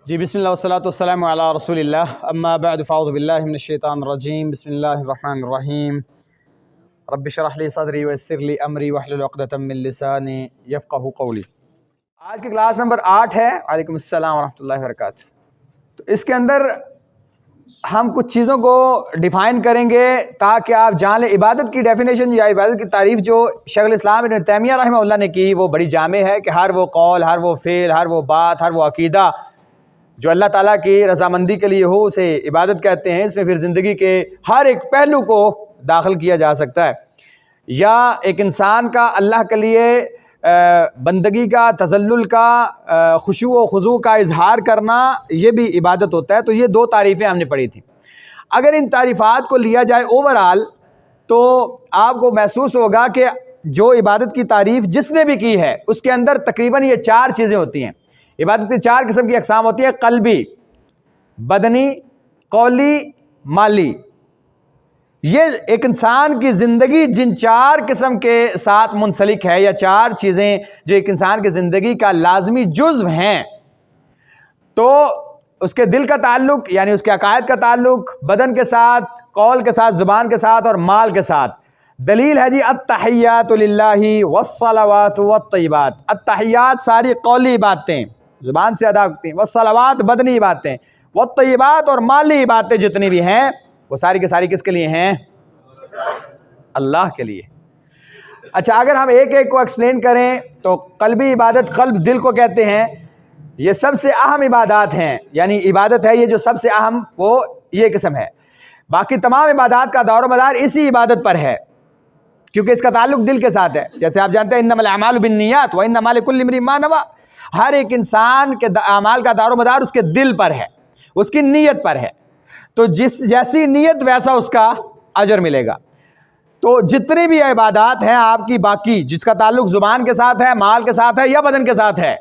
جی بسم اللہ والصلاۃ والسلام علی رسول اللہ اما بعد فاعوذ باللہ من الشیطان الرجیم بسم اللہ الرحمن الرحیم رب اشرح لی صدری ویسر لی امری واحلل عقدۃ من لسانی یفقہوا قولی۔ آج کی کلاس نمبر 8 ہے۔ وعلیکم السلام ورحمۃ اللہ وبرکاتہ۔ تو اس کے اندر ہم کچھ چیزوں کو ڈیفائن کریں گے تاکہ آپ جان لیں عبادت کی ڈیفینیشن یا عبادت کی تعریف جو شیخ الاسلام ابن تیمیہ رحمہ اللہ نے کی وہ بڑی جامع ہے کہ ہر وہ قول، ہر وہ فعل، ہر وہ بات، ہر وہ عقیدہ جو اللہ تعالیٰ کی رضامندی کے لیے ہو اسے عبادت کہتے ہیں۔ اس میں پھر زندگی کے ہر ایک پہلو کو داخل کیا جا سکتا ہے، یا ایک انسان کا اللہ کے لیے بندگی کا، تذلل کا، خشوع و خضوع کا اظہار کرنا، یہ بھی عبادت ہوتا ہے۔ تو یہ دو تعریفیں ہم نے پڑھی تھیں۔ اگر ان تعریفات کو لیا جائے اوورآل تو آپ کو محسوس ہوگا کہ جو عبادت کی تعریف جس نے بھی کی ہے اس کے اندر تقریباً یہ 4 چیزیں ہوتی ہیں۔ عبادت کی 4 قسم کی اقسام ہوتی ہیں: قلبی، بدنی، قولی، مالی۔ یہ ایک انسان کی زندگی جن 4 قسم کے ساتھ منسلک ہے، یا 4 چیزیں جو ایک انسان کی زندگی کا لازمی جزو ہیں، تو اس کے دل کا تعلق یعنی اس کے عقائد کا تعلق بدن کے ساتھ، قول کے ساتھ، زبان کے ساتھ اور مال کے ساتھ۔ دلیل ہے جی التحیات للہ والصلوات والطیبات۔ التحیات ساری قولی باتیں زبان سے ادا ہوتی ہیں، والصلوات بدنی باتیں، والطیبات اور مالی باتیں جتنی بھی ہیں وہ ساری کی ساری کس کے لیے ہیں؟ اللہ کے لیے۔ اچھا، اگر ہم ایک ایک کو ایکسپلین کریں تو قلبی عبادت، قلب دل کو کہتے ہیں، یہ سب سے اہم عبادات ہیں، یعنی عبادت ہے یہ جو سب سے اہم وہ یہ قسم ہے۔ باقی تمام عبادات کا دار و مدار اسی عبادت پر ہے کیونکہ اس کا تعلق دل کے ساتھ ہے۔ جیسے آپ جانتے ہیں انما الاعمال بالنیات وانما لکل امرئ ما نوى، ہر ایک انسان کے اعمال کا دار و مدار اس کے دل پر ہے، اس کی نیت پر ہے۔ تو جیسی نیت ویسا اس کا اجر ملے گا۔ تو جتنی بھی عبادات ہیں آپ کی باقی جس کا تعلق زبان کے ساتھ ہے، مال کے ساتھ ہے یا بدن کے ساتھ ہے،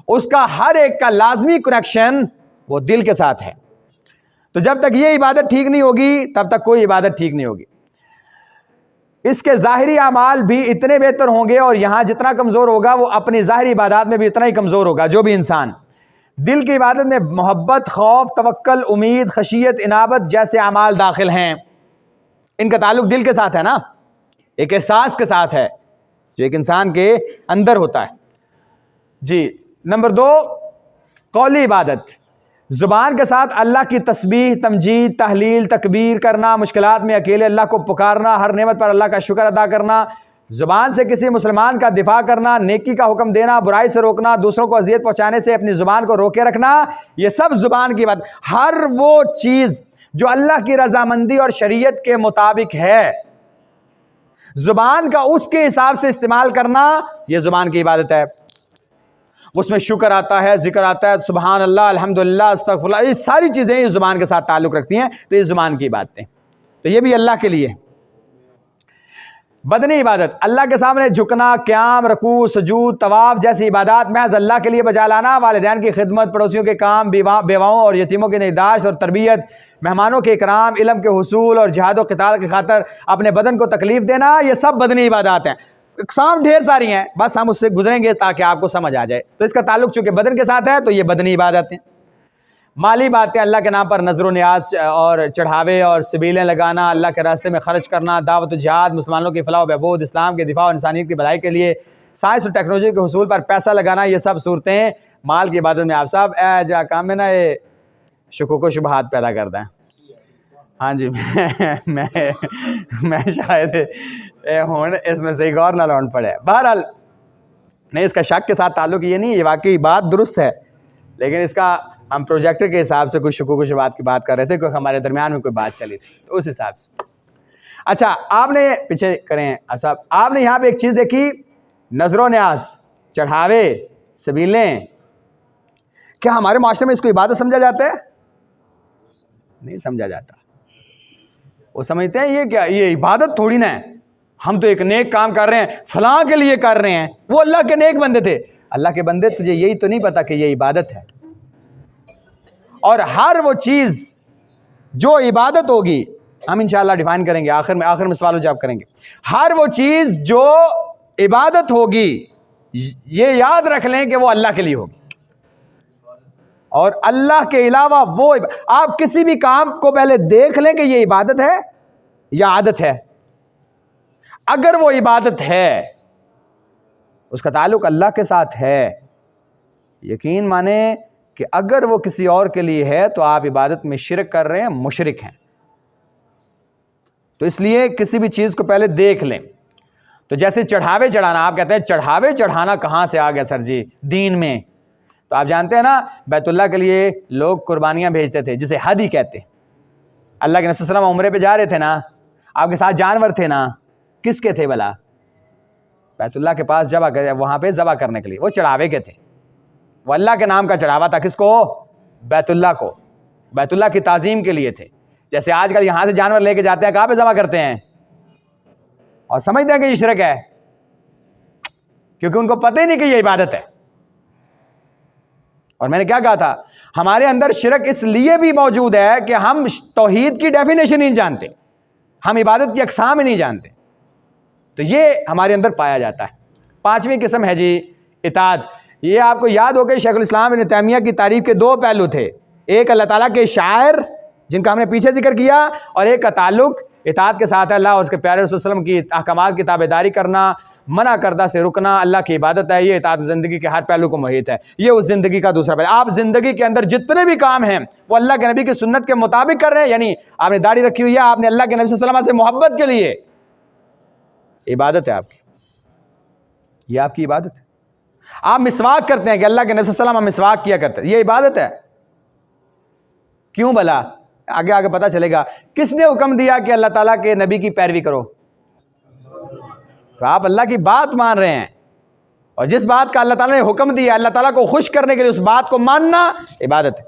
اس کا ہر ایک کا لازمی کنیکشن وہ دل کے ساتھ ہے۔ تو جب تک یہ عبادت ٹھیک نہیں ہوگی تب تک کوئی عبادت ٹھیک نہیں ہوگی۔ اس کے ظاہری اعمال بھی اتنے بہتر ہوں گے اور یہاں جتنا کمزور ہوگا وہ اپنی ظاہری عبادات میں بھی اتنا ہی کمزور ہوگا۔ جو بھی انسان دل کی عبادت میں محبت، خوف، توکل، امید، خشیت، انابت جیسے اعمال داخل ہیں، ان کا تعلق دل کے ساتھ ہے نا، ایک احساس کے ساتھ ہے جو ایک انسان کے اندر ہوتا ہے۔ جی نمبر 2، قولی عبادت، زبان کے ساتھ اللہ کی تسبیح، تمجید، تحلیل، تکبیر کرنا، مشکلات میں اکیلے اللہ کو پکارنا، ہر نعمت پر اللہ کا شکر ادا کرنا، زبان سے کسی مسلمان کا دفاع کرنا، نیکی کا حکم دینا، برائی سے روکنا، دوسروں کو اذیت پہنچانے سے اپنی زبان کو روکے رکھنا، یہ سب زبان کی بات۔ ہر وہ چیز جو اللہ کی رضامندی اور شریعت کے مطابق ہے، زبان کا اس کے حساب سے استعمال کرنا، یہ زبان کی عبادت ہے۔ اس میں شکر آتا ہے، ذکر آتا ہے، سبحان اللہ، الحمدللہ، استغفر اللہ، یہ ساری چیزیں یہ زبان کے ساتھ تعلق رکھتی ہیں، تو یہ زبان کی باتیں، تو یہ بھی اللہ کے لیے۔ بدنی عبادت، اللہ کے سامنے جھکنا، قیام، رکوع، سجود، طواف جیسی عبادات محض اللہ کے لیے بجا لانا، والدین کی خدمت، پڑوسیوں کے کام، بیواؤں اور یتیموں کی نگہداشت اور تربیت، مہمانوں کے اکرام، علم کے حصول اور جہاد و قتال کی خاطر اپنے بدن کو تکلیف دینا، یہ سب بدنی عبادات ہیں۔ اقسام ڈھیر ساری ہیں، بس ہم اس سے گزریں گے تاکہ آپ کو سمجھ آ جائے۔ تو اس کا تعلق چونکہ بدن کے ساتھ ہے تو یہ بدنی عبادت ہیں۔ مالی باتیں، اللہ کے نام پر نذر و نیاز اور چڑھاوے اور سبیلیں لگانا، اللہ کے راستے میں خرچ کرنا، دعوت و جہاد، مسلمانوں کی فلاح و بہبود، اسلام کے دفاع اور انسانیت کی بھلائی کے لیے سائنس اور ٹیکنالوجی کے حصول پر پیسہ لگانا، یہ سب صورتیں مال کی عبادت میں۔ آپ صاحب جا کام میں نا یہ شکوک و شبہات پیدا کرتا ہے۔ ہاں جی میں شاید ہوں اس میں صحیح غور نہ لونڈ پڑے۔ بہرحال نہیں، اس کا شک کے ساتھ تعلق یہ نہیں، یہ واقعی بات درست ہے، لیکن اس کا ہم پروجیکٹر کے حساب سے کوئی شکوک و شبہات کی بات کر رہے تھے، کوئی ہمارے درمیان میں کوئی بات چلی تھی تو اس حساب سے۔ اچھا، آپ نے پیچھے کریں صاحب، آپ نے یہاں پہ ایک چیز دیکھی، نذر و نیاز، چڑھاوے، سبیلیں، کیا ہمارے معاشرے میں اس کو عبادت سمجھا جاتا ہے؟ نہیں سمجھا جاتا۔ وہ سمجھتے ہیں یہ کیا، یہ عبادت تھوڑی نہ ہے، ہم تو ایک نیک کام کر رہے ہیں، فلاں کے لیے کر رہے ہیں، وہ اللہ کے نیک بندے تھے۔ اللہ کے بندے تجھے یہی تو نہیں پتا کہ یہ عبادت ہے۔ اور ہر وہ چیز جو عبادت ہوگی، ہم انشاءاللہ ڈیفائن کریں گے، آخر میں سوال و جواب کریں گے، ہر وہ چیز جو عبادت ہوگی یہ یاد رکھ لیں کہ وہ اللہ کے لیے ہوگی۔ اور اللہ کے علاوہ وہ آپ کسی بھی کام کو پہلے دیکھ لیں کہ یہ عبادت ہے یا عادت ہے. اگر وہ عبادت ہے، اس کا تعلق اللہ کے ساتھ ہے، یقین مانیں کہ اگر وہ کسی اور کے لیے ہے تو آپ عبادت میں شرک کر رہے ہیں، مشرک ہیں. تو اس لیے کسی بھی چیز کو پہلے دیکھ لیں. تو جیسے چڑھاوے چڑھانا، آپ کہتے ہیں چڑھاوے چڑھانا کہاں سے آ گیا سر جی دین میں؟ تو آپ جانتے ہیں نا بیت اللہ کے لیے لوگ قربانیاں بھیجتے تھے جسے حد ہی کہتے ہیں. اللہ کے نبی صلی اللہ علیہ وسلم عمرے پہ جا رہے تھے نا، آپ کے ساتھ جانور تھے نا، کس کے تھے بھلا؟ بیت اللہ کے پاس وہاں پہ ذبح کرنے کے لیے، وہ چڑھاوے کے تھے. وہ اللہ کے نام کا چڑھاوا تھا. کس کو؟ بیت اللہ کو. بیت اللہ کی تعظیم کے لیے تھے. جیسے آج کل یہاں سے جانور لے کے جاتے ہیں، کہاں پہ ذبح کرتے ہیں اور سمجھتے ہیں کہ یہ شرک ہے، کیونکہ ان کو پتہ ہی نہیں کہ یہ عبادت ہے. اور میں نے کیا کہا تھا، ہمارے اندر شرک اس لیے بھی موجود ہے کہ ہم توحید کی ڈیفینیشن نہیں جانتے، ہم عبادت کی اقسام ہی نہیں جانتے. تو یہ ہمارے اندر پایا جاتا ہے. 5ویں قسم ہے جی اطاعت. یہ آپ کو یاد ہو گئی، شیخ الاسلام ابن تیمیہ کی تعریف کے 2 پہلو تھے. ایک اللہ تعالیٰ کے شاعر جن کا ہم نے پیچھے ذکر کیا، اور ایک کا تعلق اطاعت کے ساتھ ہے. اللہ اور اس کے پیارے رسول صلی اللہ علیہ وسلم کی احکامات کی تابعداری کرنا، منع کردہ سے رکنا اللہ کی عبادت ہے. یہ اطاعت زندگی کے ہر پہلو کو محیط ہے. یہ اس زندگی کا دوسرا پہلو. آپ زندگی کے اندر جتنے بھی کام ہیں وہ اللہ کے نبی کی سنت کے مطابق کر رہے ہیں. یعنی آپ نے داڑھی رکھی ہوئی ہے، آپ نے اللہ کے نبی صلی اللہ علیہ وسلم سے محبت کے لیے، عبادت ہے آپ کی، یہ آپ کی عبادت ہے. آپ مسواک کرتے ہیں کہ اللہ کے نبی صلی اللہ علیہ وسلم مسواک کیا کرتے ہیں، یہ عبادت ہے. کیوں بھلا؟ آگے آگے پتہ چلے گا. کس نے حکم دیا کہ اللہ تعالیٰ کے نبی کی پیروی کرو؟ تو آپ اللہ کی بات مان رہے ہیں، اور جس بات کا اللہ تعالیٰ نے حکم دیا اللہ تعالیٰ کو خوش کرنے کے لیے، اس بات کو ماننا عبادت ہے.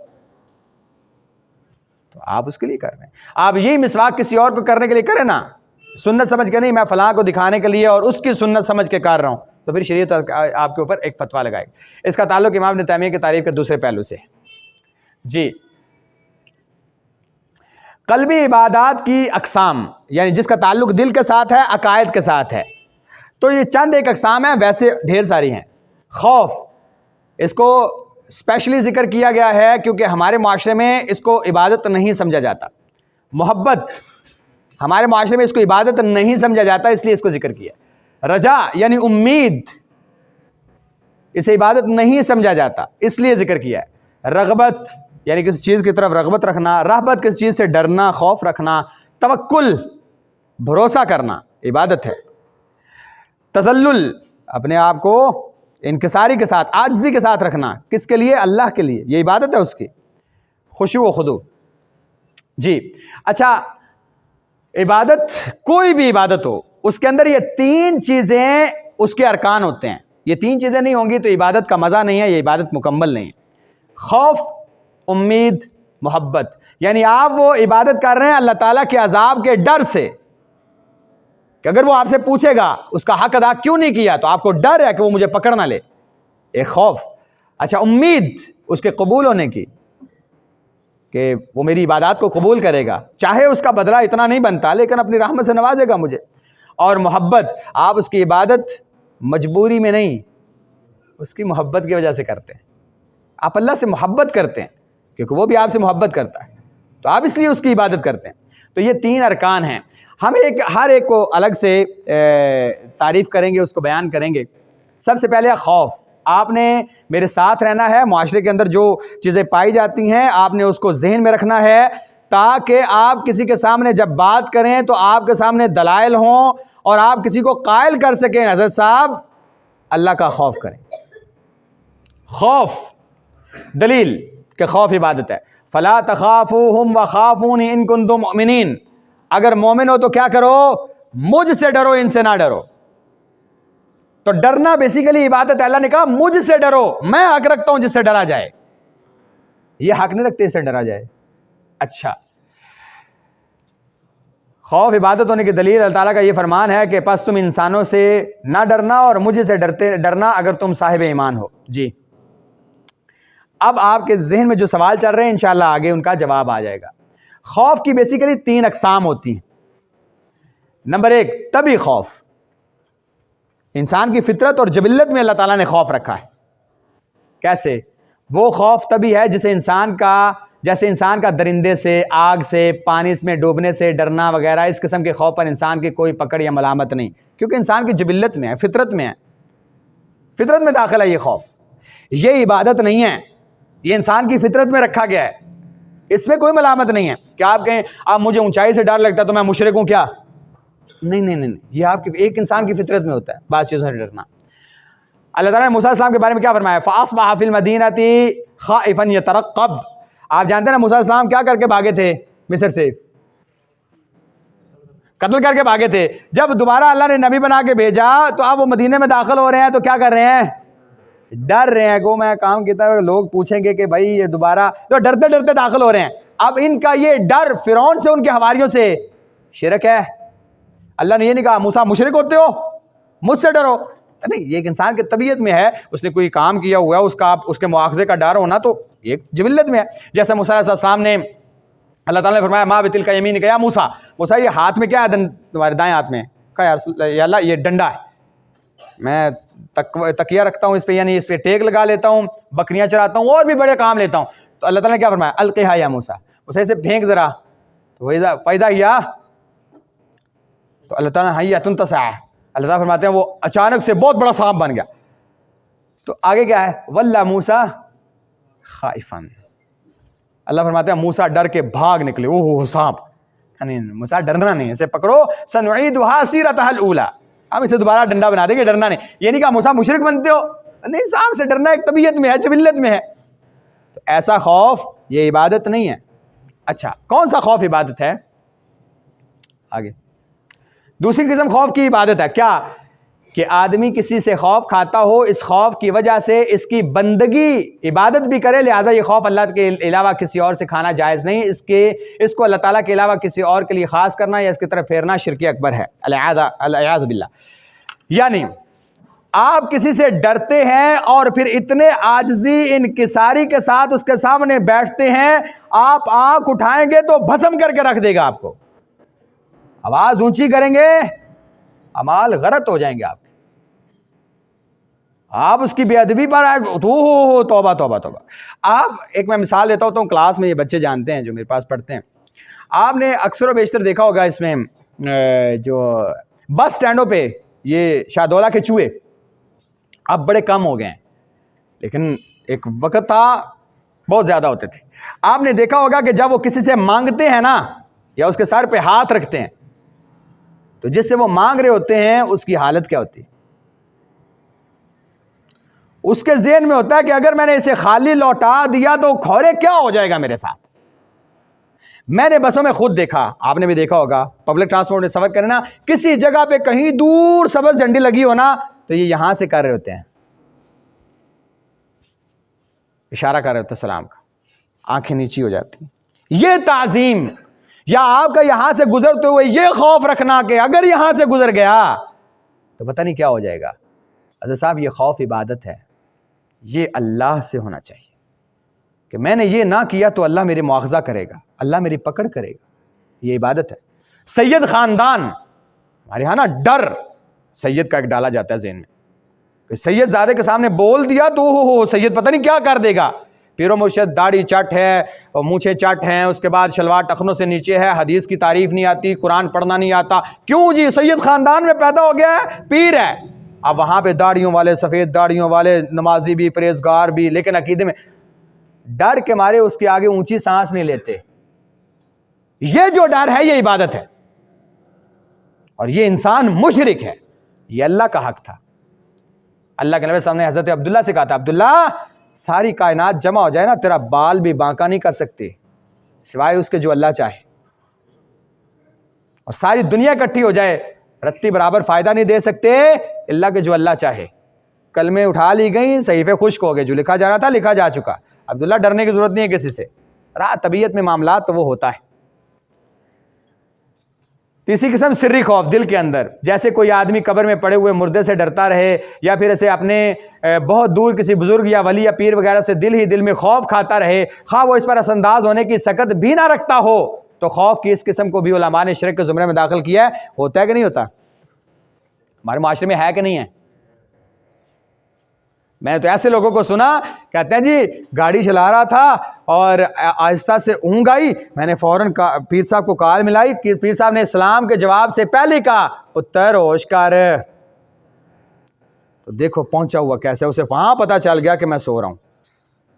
تو آپ اس کے لیے کر رہے ہیں. آپ یہی مسواک کسی اور کو کرنے کے لیے کریں نا، سنت سمجھ کے نہیں، میں فلاں کو دکھانے کے لیے اور اس کی سنت سمجھ کے کر رہا ہوں، تو پھر شریعت آپ کے اوپر ایک فتویٰ لگائے گا. اس کا تعلق امام ابن تیمیہ کی تعریف کے دوسرے پہلو سے. جی، قلبی عبادات کی اقسام، یعنی جس کا تعلق دل کے ساتھ ہے، عقائد کے ساتھ ہے. تو یہ چند ایک اقسام ہیں، ویسے ڈھیر ساری ہیں. خوف، اس کو اسپیشلی ذکر کیا گیا ہے کیونکہ ہمارے معاشرے میں اس کو عبادت نہیں سمجھا جاتا. محبت، ہمارے معاشرے میں اس کو عبادت نہیں سمجھا جاتا، اس لیے اس کو ذکر کیا. رجا یعنی امید، اسے عبادت نہیں سمجھا جاتا، اس لیے ذکر کیا ہے. رغبت یعنی کسی چیز کی طرف رغبت رکھنا. رہبت کسی چیز سے ڈرنا، خوف رکھنا. توکل بھروسہ کرنا، عبادت ہے. تذلل اپنے آپ کو انکساری کے ساتھ، عاجزی کے ساتھ رکھنا، کس کے لیے؟ اللہ کے لیے، یہ عبادت ہے اس کی. خشوع و خضوع. جی اچھا، عبادت کوئی بھی عبادت ہو، اس کے اندر یہ 3 چیزیں اس کے ارکان ہوتے ہیں. یہ 3 چیزیں نہیں ہوں گی تو عبادت کا مزہ نہیں ہے، یہ عبادت مکمل نہیں ہے. خوف، امید، محبت. یعنی آپ وہ عبادت کر رہے ہیں اللہ تعالیٰ کے عذاب کے ڈر سے کہ اگر وہ آپ سے پوچھے گا اس کا حق ادا کیوں نہیں کیا، تو آپ کو ڈر ہے کہ وہ مجھے پکڑ نہ لے. ایک خوف. اچھا، امید اس کے قبول ہونے کی کہ وہ میری عبادات کو قبول کرے گا، چاہے اس کا بدلہ اتنا نہیں بنتا لیکن اپنی رحمت سے نوازے گا مجھے. اور محبت، آپ اس کی عبادت مجبوری میں نہیں، اس کی محبت کی وجہ سے کرتے ہیں. آپ اللہ سے محبت کرتے ہیں کیونکہ وہ بھی آپ سے محبت کرتا ہے، تو آپ اس لیے اس کی عبادت کرتے ہیں. تو یہ 3 ارکان ہیں. ہم ہر ایک کو الگ سے تعریف کریں گے، اس کو بیان کریں گے. سب سے پہلے خوف. آپ نے میرے ساتھ رہنا ہے، معاشرے کے اندر جو چیزیں پائی جاتی ہیں آپ نے اس کو ذہن میں رکھنا ہے، تاکہ آپ کسی کے سامنے جب بات کریں تو آپ کے سامنے دلائل ہوں اور آپ کسی کو قائل کر سکیں حضرت صاحب اللہ کا خوف کریں. خوف دلیل کہ خوف عبادت ہے. فلا تخافوہم وخافونی ان کنتم مؤمنین. اگر مومن ہو تو کیا کرو؟ مجھ سے ڈرو، ان سے نہ ڈرو. تو ڈرنا بیسیکلی عبادت ہے. اللہ نے کہا مجھ سے ڈرو، میں حق رکھتا ہوں جس سے ڈرا جائے. یہ حق نہیں رکھتے اس سے ڈرا جائے. اچھا، خوف عبادت ہونے کی دلیل اللہ تعالیٰ کا یہ فرمان ہے کہ پس تم انسانوں سے نہ ڈرنا اور مجھ سے ڈرنا اگر تم صاحب ایمان ہو. جی، اب آپ کے ذہن میں جو سوال چل رہے ہیں انشاءاللہ آگے ان کا جواب آ جائے گا. خوف کی بیسیکلی 3 اقسام ہوتی ہیں. نمبر 1 طبعی خوف. انسان کی فطرت اور جبلت میں اللہ تعالیٰ نے خوف رکھا ہے. کیسے؟ وہ خوف تبھی ہے جیسے انسان کا درندے سے، آگ سے، پانی میں ڈوبنے سے ڈرنا وغیرہ، اس قسم کے خوف پر انسان کی کوئی پکڑ یا ملامت نہیں، کیونکہ انسان کی جبلت میں ہے، فطرت میں ہے، فطرت میں داخل ہے یہ خوف. یہ عبادت نہیں ہے، یہ انسان کی فطرت میں رکھا گیا ہے، اس میں کوئی ملامت نہیں ہے کہ آپ کہیں اب مجھے اونچائی سے ڈر لگتا ہے تو میں مشرک ہوں کیا؟ نہیں، یہ آپ کی ایک انسان کی فطرت میں ہوتا ہے بعض چیزوں سے ڈرنا. اللہ تعالیٰ نے موسیٰ علیہ السلام کے بارے میں کیا فرمایا؟ فَأَصْبَحَ فِي الْمَدِينَةِ خَائِفًا يَتَرَقَّبُ. آپ جانتے ہیں نا موسیٰ علیہ السلام کیا کر کے بھاگے تھے مصر سے؟ قتل کر کے بھاگے تھے. جب دوبارہ اللہ نے نبی بنا کے بھیجا تو اب وہ مدینے میں داخل ہو رہے ہیں تو کیا کر رہے ہیں؟ ڈر رہے ہیں. کو میں کام کیا تھا، لوگ پوچھیں گے کہ بھائی یہ دوبارہ، تو ڈرتے ڈرتے داخل ہو رہے ہیں. اب ان کا یہ ڈر فرعون سے، ان کے حواریوں سے شرک ہے. اللہ نے یہ نہیں کہا موسیٰ مشرک ہوتے ہو مجھ سے ڈرو، نہیں، یہ ایک انسان کی طبیعت میں ہے، اس نے کوئی کام کیا ہوا ہے، اس کے مواخذے کا ڈر ہونا تو ایک جبلت میں ہے. جیسے موسیٰ علیہ السلام نے، اللہ تعالیٰ نے فرمایا ما بتلک یمینک یا موسیٰ، موسیٰ یہ ہاتھ میں کیا ہے تمہارے دائیں ہاتھ میں؟ کہا یا اللہ یہ ڈنڈا ہے، میں تکیہ رکھتا ہوں اس پہ، یعنی اس پہ ٹیک لگا لیتا ہوں، بکریاں چراتا ہوں اور بھی بڑے کام لیتا ہوں. تو اللہ تعالیٰ نے کیا فرمایا؟ القھا یا موسیٰ، موسیٰ اسے پھینک ذرا. تو فائدہ کیا تو اللہ تعالیٰ نے حیۃ تسعی، اللہ تعالیٰ فرماتے ہیں وہ اچانک سے بہت بڑا سانپ بن گیا. تو آگے کیا ہے؟ وَلَّا مُوسَىٰ خَائِفًا، اللہ فرماتے ہیں موسیٰ ڈر کے بھاگ نکلے. اوہ سانپ، نہیں موسیٰ ڈرنا نہیں، اسے پکڑو. سَنُعِيدُهَا سِيرَتَهَا الْأُولَىٰ، ہم اسے دوبارہ ڈنڈا بنا دیں گے، ڈرنا نہیں. یہ نہیں کہا موسیٰ مشرک بنتے ہو، نہیں، سانپ سے ڈرنا ایک طبیعت میں ہے، جبلت میں ہے. تو ایسا خوف یہ عبادت نہیں ہے. اچھا کون سا خوف عبادت ہے؟ آگے دوسری قسم خوف کی عبادت ہے کیا؟ کہ آدمی کسی سے خوف کھاتا ہو، اس خوف کی وجہ سے اس کی بندگی عبادت بھی کرے، لہٰذا یہ خوف اللہ کے علاوہ کسی اور سے کھانا جائز نہیں، اس کو اللہ تعالیٰ کے علاوہ کسی اور کے لیے خاص کرنا یا اس کی طرف پھیرنا شرک اکبر ہے، العیاذ باللہ. یعنی آپ کسی سے ڈرتے ہیں اور پھر اتنے عاجزی انکساری کے ساتھ اس کے سامنے بیٹھتے ہیں، آپ آنکھ اٹھائیں گے تو بھسم کر کے رکھ دے گا آپ کو، آواز اونچی کریں گے اعمال غلط ہو جائیں گے آپ اس کی بے ادبی پر آئے توبہ توبہ توبہ. آپ ایک میں مثال دیتا ہوں کلاس میں، یہ بچے جانتے ہیں جو میرے پاس پڑھتے ہیں. آپ نے اکثر و بیشتر دیکھا ہوگا اس میں جو بس سٹینڈوں پہ یہ شاہدولہ کے چوہے اب بڑے کم ہو گئے ہیں، لیکن ایک وقت تھا بہت زیادہ ہوتے تھے. آپ نے دیکھا ہوگا کہ جب وہ کسی سے مانگتے ہیں نا یا اس کے سر پہ ہاتھ رکھتے ہیں تو جس سے وہ مانگ رہے ہوتے ہیں اس کی حالت کیا ہوتی ہے؟ اس کے ذہن میں ہوتا ہے کہ اگر میں نے اسے خالی لوٹا دیا تو کھورے کیا ہو جائے گا میرے ساتھ. میں نے بسوں میں خود دیکھا، آپ نے بھی دیکھا ہوگا، پبلک ٹرانسپورٹ میں سفر کریں نا، کسی جگہ پہ کہیں دور سبز جھنڈی لگی ہو نا تو یہ یہاں سے کر رہے ہوتے ہیں، اشارہ کر رہے ہوتے ہیں سلام کا، آنکھیں نیچی ہو جاتی. یہ تعظیم، یا آپ کا یہاں سے گزرتے ہوئے یہ خوف رکھنا کہ اگر یہاں سے گزر گیا تو پتہ نہیں کیا ہو جائے گا. حضرت صاحب یہ خوف عبادت ہے، یہ اللہ سے ہونا چاہیے کہ میں نے یہ نہ کیا تو اللہ میرے مواخذہ کرے گا، اللہ میری پکڑ کرے گا، یہ عبادت ہے. سید خاندان ہمارے ہاں نا، ڈر سید کا ایک ڈالا جاتا ہے ذہن میں کہ سید زادے کے سامنے بول دیا تو سید پتہ نہیں کیا کر دے گا. پیر و مرشد داڑھی چٹ ہے اور مونچھیں چٹ ہیں، اس کے بعد شلوار ٹخنوں سے نیچے ہے، حدیث کی تعریف نہیں آتی، قرآن پڑھنا نہیں آتا. کیوں جی؟ سید خاندان میں پیدا ہو گیا ہے، پیر ہے. اب وہاں پہ داڑھیوں والے، سفید داڑھیوں والے، نمازی بھی، پرہیزگار بھی، لیکن عقیدے میں ڈر کے مارے اس کے آگے اونچی سانس نہیں لیتے. یہ جو ڈر ہے یہ عبادت ہے، اور یہ انسان مشرک ہے. یہ اللہ کا حق تھا. اللہ کے نبی صلی اللہ علیہ وسلم نے حضرت عبداللہ سے کہا تھا، عبداللہ ساری کائنات جمع ہو جائے نا، تیرا بال بھی بانکا نہیں کر سکتے سوائے اس کے جو اللہ چاہے، اور ساری دنیا اکٹھی ہو جائے رتی برابر فائدہ نہیں دے سکتے اللہ کے جو اللہ چاہے. کلمے اٹھا لی گئیں، صحیفے خشک ہو گئے، جو لکھا جانا تھا لکھا جا چکا. عبداللہ ڈرنے کی ضرورت نہیں ہے کسی سے، طبیعت میں معاملات تو وہ ہوتا ہے. تیسری قسم سری خوف، دل کے اندر. جیسے کوئی آدمی قبر میں پڑے ہوئے مردے سے ڈرتا رہے، یا پھر اسے اپنے بہت دور کسی بزرگ یا ولی یا پیر وغیرہ سے دل ہی دل میں خوف کھاتا رہے، خواہ وہ اس پر اثر انداز ہونے کی سکت بھی نہ رکھتا ہو. تو خوف کی اس قسم کو بھی علماء نے شرک کے زمرے میں داخل کیا ہے. ہوتا ہے کہ نہیں ہوتا؟ ہمارے معاشرے میں ہے کہ نہیں ہے؟ میں نے تو ایسے لوگوں کو سنا کہتے ہیں جی گاڑی چلا رہا تھا اور آہستہ سے اونگ آئی، میں نے فوراً پیر صاحب کو کال ملائی کہ پیر صاحب نے اسلام کے جواب سے پہلے کہا پتر ہوش کر. تو دیکھو پہنچا ہوا کیسے، اسے وہاں پتا چل گیا کہ میں سو رہا ہوں.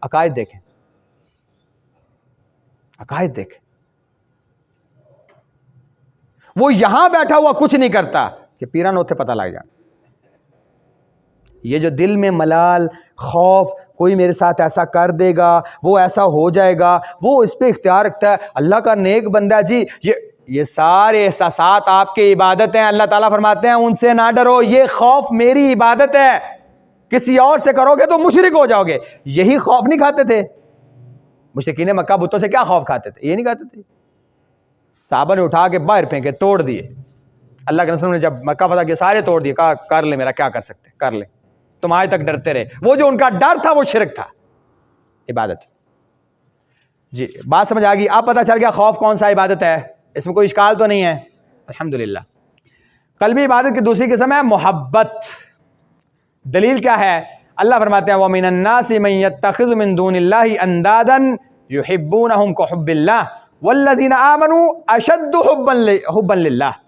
عقائد دیکھیں، عقائد دیکھیں. وہ یہاں بیٹھا ہوا کچھ نہیں کرتا کہ پیران ہوتے پتہ لگ جائے. یہ جو دل میں ملال، خوف، کوئی میرے ساتھ ایسا کر دے گا، وہ ایسا ہو جائے گا، وہ اس پہ اختیار رکھتا ہے. اللہ کا نیک بندہ جی، یہ سارے احساسات آپ کی عبادت ہیں. اللہ تعالیٰ فرماتے ہیں ان سے نہ ڈرو، یہ خوف میری عبادت ہے. کسی اور سے کرو گے تو مشرک ہو جاؤ گے. یہی خوف نہیں کھاتے تھے مشرکین مکہ، بتوں سے کیا خوف کھاتے تھے؟ یہ نہیں کھاتے تھے. صحابہ نے اٹھا کے باہر پھینکے، توڑ دیے. اللہ کے رسول نے جب مکہ فتح کیا سارے توڑ دیے، کہا کر لے میرا، کیا کر سکتے کر لے. تم آج تک ڈرتے رہے. وہ جو ان کا ڈر تھا وہ شرک تھا، عبادت. جی بات سمجھ آ گئی؟ اب پتہ چل گیا خوف کون سا عبادت ہے، اس میں کوئی اشکال تو نہیں ہے. الحمدللہ. قلبی عبادت کی دوسری قسم ہے محبت. دلیل کیا ہے؟ اللہ فرماتے ہیں وَمِنَ النَّاسِ مَن يَتَّخِذُ مِن دُونِ اللَّهِ أَندَادًا يُحِبُّونَهُمْ كَحُبِّ اللَّهِ وَالَّذِينَ آمَنُوا أَشَدُّ حُبًّا لِلَّهِ.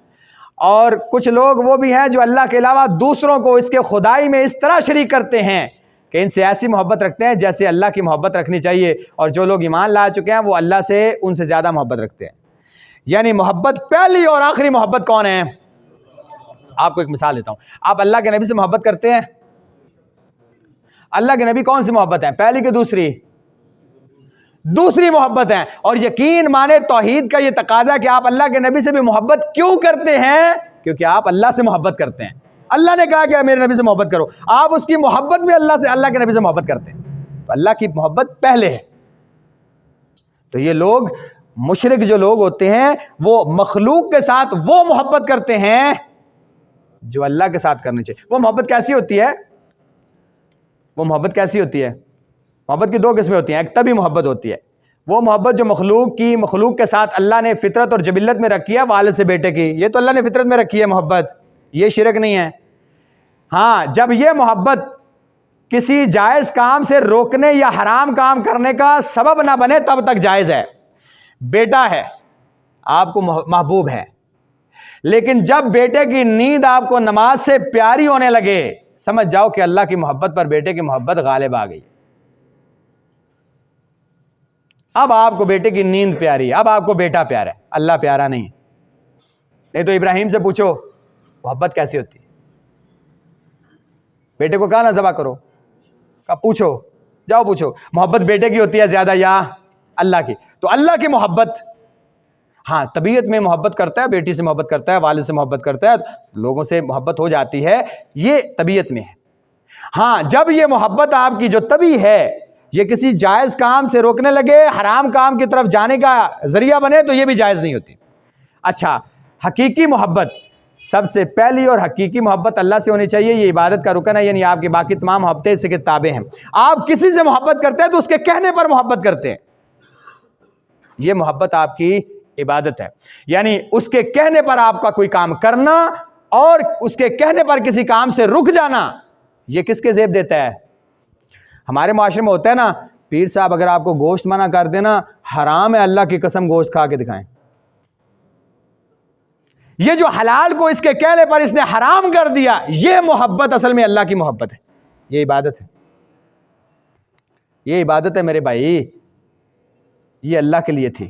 اور کچھ لوگ وہ بھی ہیں جو اللہ کے علاوہ دوسروں کو اس کے خدائی میں اس طرح شریک کرتے ہیں کہ ان سے ایسی محبت رکھتے ہیں جیسے اللہ کی محبت رکھنی چاہیے. اور جو لوگ ایمان لا چکے ہیں وہ اللہ سے ان سے زیادہ محبت رکھتے ہیں. یعنی محبت پہلی اور آخری محبت کون ہے؟ آپ کو ایک مثال دیتا ہوں. آپ اللہ کے نبی سے محبت کرتے ہیں؟ اللہ کے نبی کون سی محبت ہے؟ پہلی کہ دوسری؟ دوسری محبت ہے. اور یقین مانے توحید کا یہ تقاضا ہے کہ آپ اللہ کے نبی سے بھی محبت کیوں کرتے ہیں؟ کیونکہ آپ اللہ سے محبت کرتے ہیں. اللہ نے کہا کہ میرے نبی سے محبت کرو، آپ اس کی محبت میں اللہ کے نبی سے محبت کرتے ہیں. تو اللہ کی محبت پہلے ہے. تو یہ لوگ مشرک جو لوگ ہوتے ہیں وہ مخلوق کے ساتھ وہ محبت کرتے ہیں جو اللہ کے ساتھ کرنی چاہیے. وہ محبت کیسی ہوتی ہے؟ وہ محبت کیسی ہوتی ہے؟ محبت کی دو قسمیں ہوتی ہیں. ایک طبعی محبت ہوتی ہے، وہ محبت جو مخلوق کے ساتھ اللہ نے فطرت اور جبلت میں رکھی ہے، والد سے بیٹے کی، یہ تو اللہ نے فطرت میں رکھی ہے محبت، یہ شرک نہیں ہے. ہاں جب یہ محبت کسی جائز کام سے روکنے یا حرام کام کرنے کا سبب نہ بنے تب تک جائز ہے. بیٹا ہے آپ کو محبوب ہے، لیکن جب بیٹے کی نیند آپ کو نماز سے پیاری ہونے لگے، سمجھ جاؤ کہ اللہ کی محبت پر بیٹے کی محبت غالب آ گئی. اب آپ کو بیٹے کی نیند پیاری ہے، اب آپ کو بیٹا پیارا ہے، اللہ پیارا نہیں. نہیں تو ابراہیم سے پوچھو محبت کیسی ہوتی ہے. بیٹے کو کہا نہ ذبح کرو، کہا پوچھو، جاؤ پوچھو محبت بیٹے کی ہوتی ہے زیادہ یا اللہ کی. تو اللہ کی محبت، ہاں طبیعت میں محبت کرتا ہے، بیٹی سے محبت کرتا ہے، والد سے محبت کرتا ہے، لوگوں سے محبت ہو جاتی ہے، یہ طبیعت میں ہے. ہاں جب یہ محبت آپ کی جو طبیعی ہے یہ کسی جائز کام سے روکنے لگے، حرام کام کی طرف جانے کا ذریعہ بنے، تو یہ بھی جائز نہیں ہوتی. اچھا حقیقی محبت، سب سے پہلی اور حقیقی محبت اللہ سے ہونی چاہیے. یہ عبادت کا رکن ہے، یعنی آپ کی باقی تمام محبتیں اس کے تابع ہیں. آپ کسی سے محبت کرتے ہیں تو اس کے کہنے پر محبت کرتے ہیں، یہ محبت آپ کی عبادت ہے. یعنی اس کے کہنے پر آپ کا کوئی کام کرنا اور اس کے کہنے پر کسی کام سے رک جانا، یہ کس کے زیب دیتا ہے؟ ہمارے معاشرے میں ہوتا ہے نا، پیر صاحب اگر آپ کو گوشت منع کر دینا، حرام ہے اللہ کی قسم گوشت کھا کے دکھائیں. یہ جو حلال کو اس کے کہنے پر اس نے حرام کر دیا، یہ محبت اصل میں اللہ کی محبت ہے، یہ عبادت ہے. یہ عبادت ہے میرے بھائی، یہ اللہ کے لیے تھی،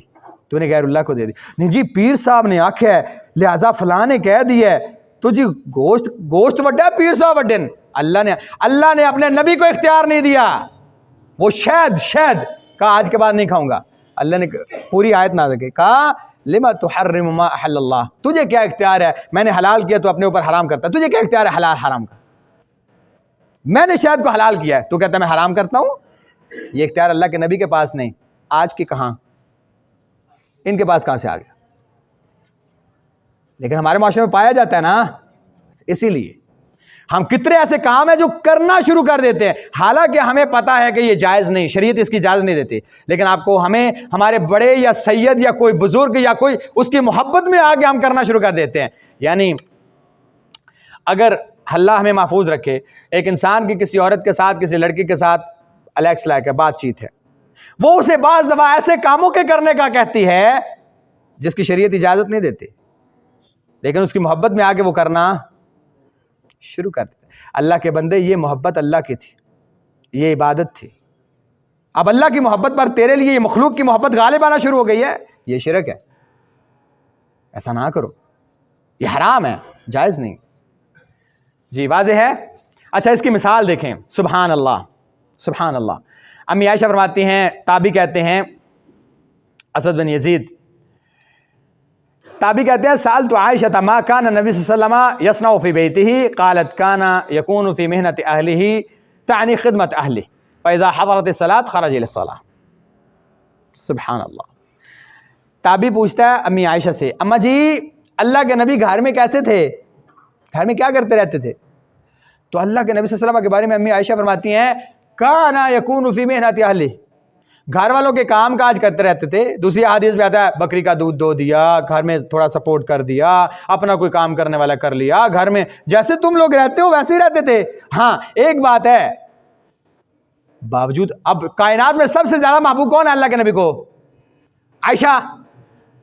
تو نے غیر اللہ کو دے دی. نہیں جی پیر صاحب نے آکھا ہے لہذا فلاں نے کہہ دیا ہے تو جی گوشت وڈا پیر صاحب وڈن. اللہ نے اپنے نبی کو اختیار نہیں دیا. وہ شہد کہا آج کے بعد نہیں کھاؤں گا. اللہ نے پوری آیت نازل کی، کہا لما تحرم ما احل اللہ، تجھے کیا اختیار ہے، میں نے حلال کیا تو اپنے اوپر حرام کرتا ہے، تجھے کیا اختیار ہے حلال حرام کا؟ میں نے شہد کو حلال کیا ہے تو کہتا ہے میں حرام کرتا ہوں. یہ اختیار اللہ کے نبی کے پاس نہیں. آج کی کہاں، ان کے پاس کہاں سے آ گیا؟ لیکن ہمارے معاشرے میں پایا جاتا ہے نا. اسی لیے ہم کتنے ایسے کام ہیں جو کرنا شروع کر دیتے ہیں، حالانکہ ہمیں پتا ہے کہ یہ جائز نہیں، شریعت اس کی اجازت نہیں دیتی، لیکن آپ کو ہمیں ہمارے بڑے یا سید یا کوئی بزرگ یا کوئی اس کی محبت میں آگے ہم کرنا شروع کر دیتے ہیں. یعنی اگر اللہ ہمیں محفوظ رکھے، ایک انسان کی کسی عورت کے ساتھ، کسی لڑکی کے ساتھ الیکس لائک ہے، بات چیت ہے، وہ اسے بعض دفعہ ایسے کاموں کے کرنے کا کہتی ہے جس کی شریعت اجازت نہیں دیتی، لیکن اس کی محبت میں آ کے وہ کرنا شروع کر دیتے۔ اللہ کے بندے، یہ محبت اللہ کی تھی، یہ عبادت تھی، اب اللہ کی محبت پر تیرے لیے یہ مخلوق کی محبت غالب آنا شروع ہو گئی ہے، یہ شرک ہے، ایسا نہ کرو، یہ حرام ہے، جائز نہیں۔ جی واضح ہے؟ اچھا اس کی مثال دیکھیں، سبحان اللہ سبحان اللہ۔ امی عائشہ فرماتی ہیں، تابعی کہتے ہیں اسد بن یزید، تابعی کہتے ہیں سألت عائشہ ما كان النبي صلی اللہ علیہ وسلم يصنع في بيته قالت كان يكون في مهنة أهله تعني خدمة أهله فإذا حضرت الصلاة خرج إلى الصلاة۔ سبحان اللہ۔ تابعی پوچھتا ہے امی عائشہ سے، اما جی اللہ کے نبی گھر میں کیسے تھے، گھر میں کیا کرتے رہتے تھے؟ تو اللہ کے نبی صلی اللہ علیہ وسلم کے بارے میں امی عائشہ فرماتی ہیں کان یکون فی محنت اہلہ، گھر والوں کے کام کاج کرتے رہتے تھے۔ دوسری حدیث میں آتا ہے بکری کا دودھ دو دیا، گھر میں تھوڑا سپورٹ کر دیا، اپنا کوئی کام کرنے والا کر لیا، گھر میں جیسے تم لوگ رہتے ہو ویسے ہی رہتے تھے۔ ہاں ایک بات ہے، باوجود اب کائنات میں سب سے زیادہ محبوب کون ہے اللہ کے نبی کو؟ عائشہ۔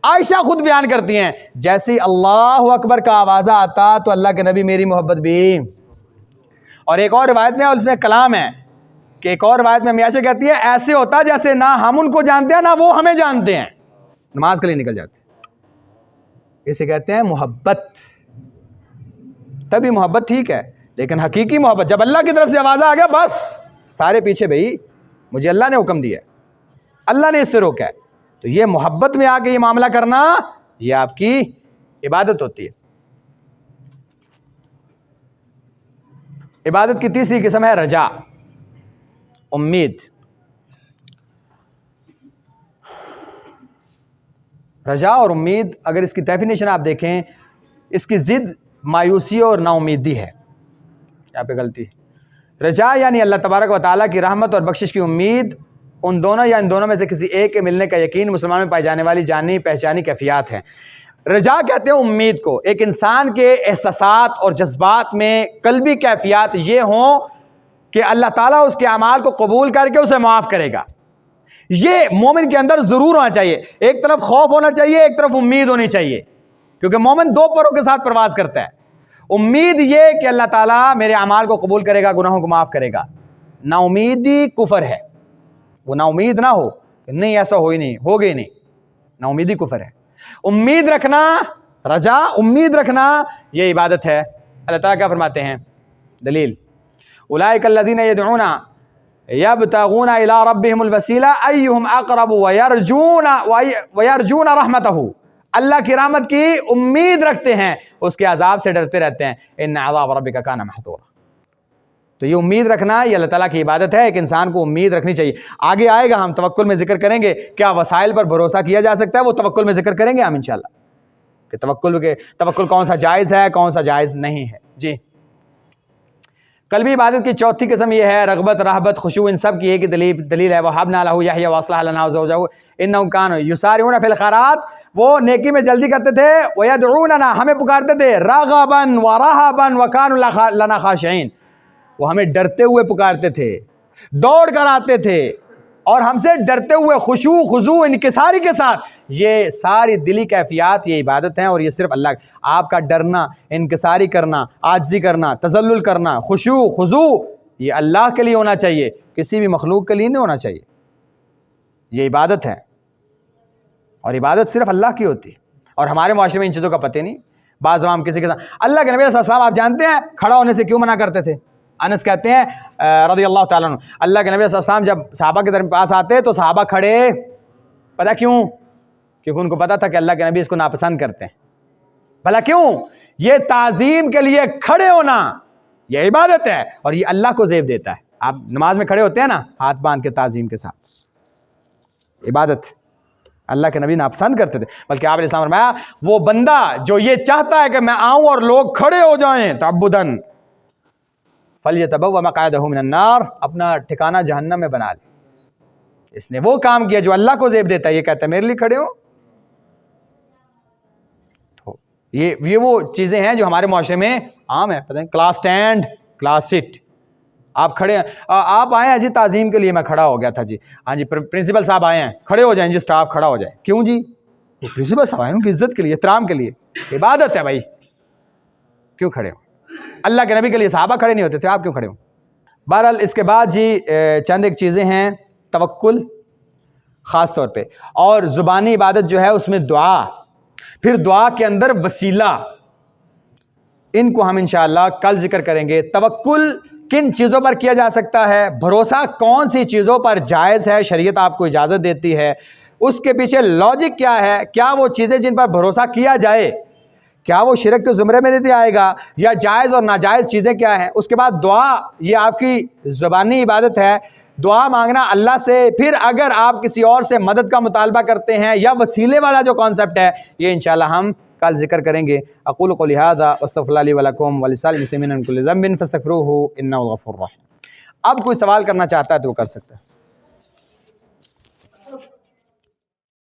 عائشہ خود بیان کرتی ہیں جیسے اللہ اکبر کا آواز آتا تو اللہ کے نبی میری محبت بھی۔ اور ایک اور روایت میں اس میں کلام ہے کہ ایک اور روایت میں امی عائشہ کہتی ہے ایسے ہوتا جیسے نہ ہم ان کو جانتے ہیں نہ وہ ہمیں جانتے ہیں، نماز کے لیے نکل جاتے۔ اسے کہتے ہیں محبت۔ تبھی محبت ٹھیک ہے، لیکن حقیقی محبت جب اللہ کی طرف سے آواز آ گیا بس سارے پیچھے، بھائی مجھے اللہ نے حکم دیا، اللہ نے اس سے روکا ہے، تو یہ محبت میں آ کے یہ معاملہ کرنا یہ آپ کی عبادت ہوتی ہے۔ عبادت کی تیسری قسم ہے رجا، امید۔ رجا اور امید اگر اس کی ڈیفینیشن آپ دیکھیں، اس کی ضد مایوسی اور نا امیدی ہے۔ یہاں پہ غلطی ہے۔ رجا یعنی اللہ تبارک و تعالیٰ کی رحمت اور بخشش کی امید، ان دونوں یا ان دونوں میں سے کسی ایک کے ملنے کا یقین مسلمانوں میں پائی جانے والی جانی پہچانی کیفیات ہیں۔ رجا کہتے ہیں امید کو، ایک انسان کے احساسات اور جذبات میں قلبی کیفیات یہ ہوں کہ اللہ تعالیٰ اس کے اعمال کو قبول کر کے اسے معاف کرے گا۔ یہ مومن کے اندر ضرور ہونا چاہیے، ایک طرف خوف ہونا چاہیے، ایک طرف امید ہونی چاہیے، کیونکہ مومن دو پروں کے ساتھ پرواز کرتا ہے۔ امید یہ کہ اللہ تعالیٰ میرے اعمال کو قبول کرے گا، گناہوں کو معاف کرے گا۔ نا امیدی کفر ہے، وہ نا امید نہ ہو کہ نہیں ایسا ہو ہی نہیں، ہوگا ہی نہیں، نا امیدی کفر ہے۔ امید رکھنا، رجا امید رکھنا یہ عبادت ہے۔ اللہ تعالیٰ کیا فرماتے ہیں؟ دلیل اولئک الذین یدعون یبتغون الی ربہم الوسیلہ ایہم اقرب ویرجون رحمتہ، اللہ کی رحمت کی امید رکھتے ہیں، اس کے عذاب سے ڈرتے رہتے ہیں۔ ان عذاب ربک کان محذورا۔ تو یہ امید رکھنا یہ اللہ تعالیٰ کی عبادت ہے، ایک انسان کو امید رکھنی چاہیے۔ آگے آئے گا، ہم توکل میں ذکر کریں گے کیا وسائل پر بھروسہ کیا جا سکتا ہے، وہ توکل میں ذکر کریں گے ہم انشاءاللہ کہ توکل کون سا جائز ہے کون سا جائز نہیں ہے۔ جی قلبی عبادت کی چوتھی قسم یہ ہے رغبت، رہبت، خشوع، ان سب کی ایک ہی دلیل ہے وَوَهَبْنَا لَهُ يَحْيَىٰ وَأَصْلَحْنَا لَهُ زَوْجَهُ إِنَّهُمْ كَانُوا يُسَارِعُونَ فِي الْخَيْرَاتِ، وہ نیکی میں جلدی کرتے تھے، وَيَدْعُونَنَا ہمیں پکارتے تھے، رَغَبًا وَرَهَبًا وَكَانُوا لَنَا خَاشِعِينَ، وہ ہمیں ڈرتے ہوئے پکارتے تھے، دوڑ کر آتے تھے اور ہم سے ڈرتے ہوئے، خشوع خضوع انکساری کے ساتھ۔ یہ ساری دلی کیفیات یہ عبادت ہیں، اور یہ صرف اللہ آپ کا ڈرنا، انکساری کرنا، عاجزی کرنا، تذلل کرنا، خشوع خضوع یہ اللہ کے لیے ہونا چاہیے، کسی بھی مخلوق کے لیے نہیں ہونا چاہیے۔ یہ عبادت ہے، اور عبادت صرف اللہ کی ہوتی ہے، اور ہمارے معاشرے میں ان چیزوں کا پتہ نہیں۔ بعض عوام کسی کے ساتھ اللہ کے نبی صلی اللہ علیہ وسلم آپ جانتے ہیں کھڑا ہونے سے کیوں منع کرتے تھے؟ انس کہتے ہیں رضی اللہ تعالیٰ عنہ، اللہ کے نبی صلی اللہ علیہ وسلم جب صحابہ کے درمیان پاس آتے تو صحابہ کھڑے، پتہ کیوں؟ کیونکہ ان کو پتا تھا کہ اللہ کے نبی اس کو ناپسند کرتے ہیں۔ بھلا کیوں؟ یہ تعظیم کے لیے کھڑے ہونا یہ عبادت ہے، اور یہ اللہ کو زیب دیتا ہے۔ آپ نماز میں کھڑے ہوتے ہیں نا ہاتھ باندھ کے تعظیم کے ساتھ، عبادت اللہ کے نبی ناپسند کرتے تھے، بلکہ آپ علیہ السلام فرمایا وہ بندہ جو یہ چاہتا ہے کہ میں آؤں اور لوگ کھڑے ہو جائیں تعبداً فَلْيَتَبَوَّأْ مَقْعَدَهُ مِنَ النَّارِ، اپنا ٹھکانہ جہنم میں بنا لے۔ اس نے وہ کام کیا جو اللہ کو زیب دیتا ہے، یہ کہتا ہے میرے لیے کھڑے ہو۔ یہ وہ چیزیں ہیں جو ہمارے معاشرے میں عام ہے، پتہ نہیں کلاس اسٹینڈ، کلاس سٹ. آپ کھڑے ہیں، آپ آئے ہیں جی تعظیم کے لیے، میں کھڑا ہو گیا تھا جی، ہاں جی پرنسپل صاحب آئے ہیں، کھڑے ہو جائیں جی، اسٹاف کھڑا ہو جائے. کیوں جی؟ پرنسپل صاحب آئے ہیں، ان کی عزت کے لیے، احترام کے لیے، عبادت ہے بھائی، کیوں کھڑے ہو؟ اللہ کے نبی کے لیے صحابہ کھڑے نہیں ہوتے تھے، آپ کیوں کھڑے ہو؟ بہرحال اس کے بعد جی چند ایک چیزیں ہیں، توکل خاص طور پہ، اور زبانی عبادت جو ہے اس میں دعا، پھر دعا کے اندر وسیلہ، ان کو ہم انشاءاللہ کل ذکر کریں گے. توکل کن چیزوں پر کیا جا سکتا ہے، بھروسہ کون سی چیزوں پر جائز ہے، شریعت آپ کو اجازت دیتی ہے، اس کے پیچھے لاجک کیا ہے، کیا وہ چیزیں جن پر بھروسہ کیا جائے کیا وہ شرک کے زمرے میں دیتے آئے گا، یا جائز اور ناجائز چیزیں کیا ہیں. اس کے بعد دعا، یہ آپ کی زبانی عبادت ہے، دعا مانگنا اللہ سے، پھر اگر آپ کسی اور سے مدد کا مطالبہ کرتے ہیں یا وسیلے والا جو کانسیپٹ ہے، یہ انشاءاللہ ہم کل ذکر کریں گے. اقول قولی ھذا واستغفر اللہ لی ولکم ولسائر المسلمین من کل ذنب فاستغفروہ انہ غفور رحیم. اب کوئی سوال کرنا چاہتا ہے تو وہ کر سکتا ہے.